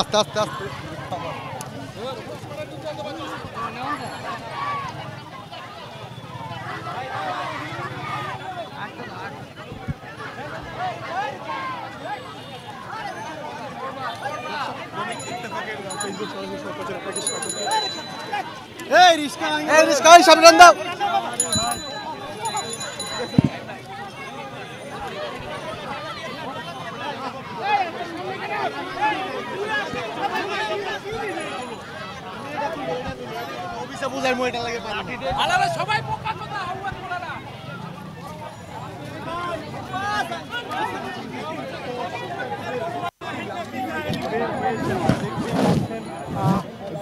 আস্তে আস্তে আস্তে সামনে দাও। বুঝার মইটা লাগে সবাই পোকা কথা আহ্বান করে না।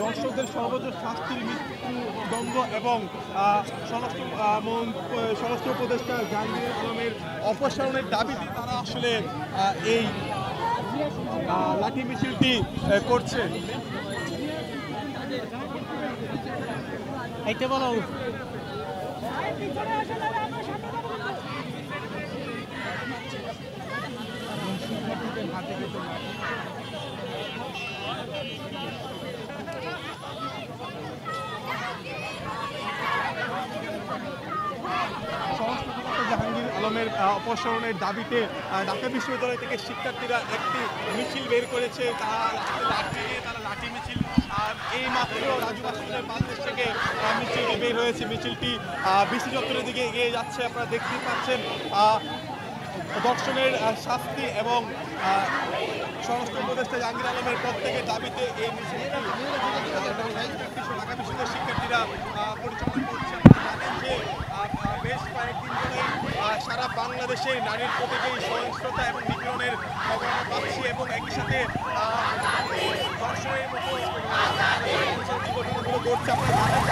দর্শকদের সর্বোচ্চ শাস্তির মৃত্যুদণ্ড এবং স্বরাষ্ট্র উপদেষ্টা জাহাঙ্গীর আলমের অপসারণের দাবিতে তারা আসলে এই লাঠি মিছিলটি করছে। এইটা বলো জাহাঙ্গীর আলমের অপসারণের দাবিতে ঢাকা বিশ্ববিদ্যালয় থেকে শিক্ষার্থীরা একটি মিছিল বের করেছে। তারা লাঠি মিছিল এই মাত্র রাজু ভাস্কর্যের বাংলাদেশ থেকে মিছিলটি বের হয়েছে। মিছিলটি বিসি চত্বরের দিকে এগিয়ে যাচ্ছে। আপনারা দেখতেই পাচ্ছেন ধর্ষণের শাস্তি এবং স্বরাষ্ট্র উপদেষ্টা জাহাঙ্গীর আলমের প্রত্যেকের দাবিতে এই মিছিলটি ঢাকা বিশ্ববিদ্যালয়ের শিক্ষার্থীরা পরিচালনা করছে। জানেন যে বেশ কয়েকদিন ধরে সারা বাংলাদেশে নারীর প্রতি যে সহিংসতা এবং নিপীড়নের খবর পাচ্ছি এবং একই সাথে ধর্ষণের মতো ঘটনাগুলো ঘটছে। আপনারা জানেন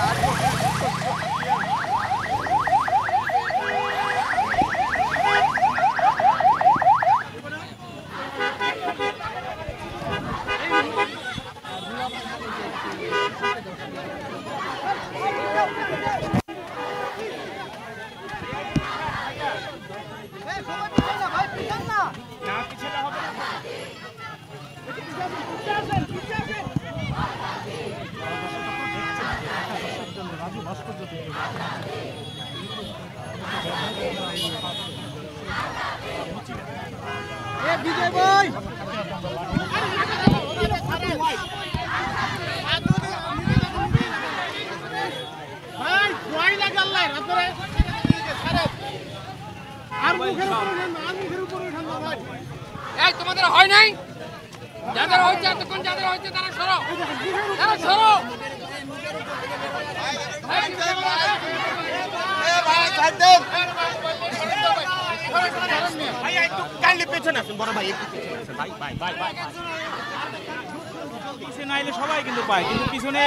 রাজু ভাস্কর্য থেকে বিজয় ভাই তোমাদের হয় নাই, যাদের হয়েছে এতক্ষণ যাদের হয়েছে তারা সরো, তারা সরো। পিছনে আইলে সবাই কিন্তু পায়, কিন্তু পিছনে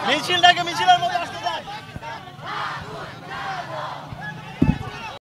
মিছিলটাকে মিছিলের মতো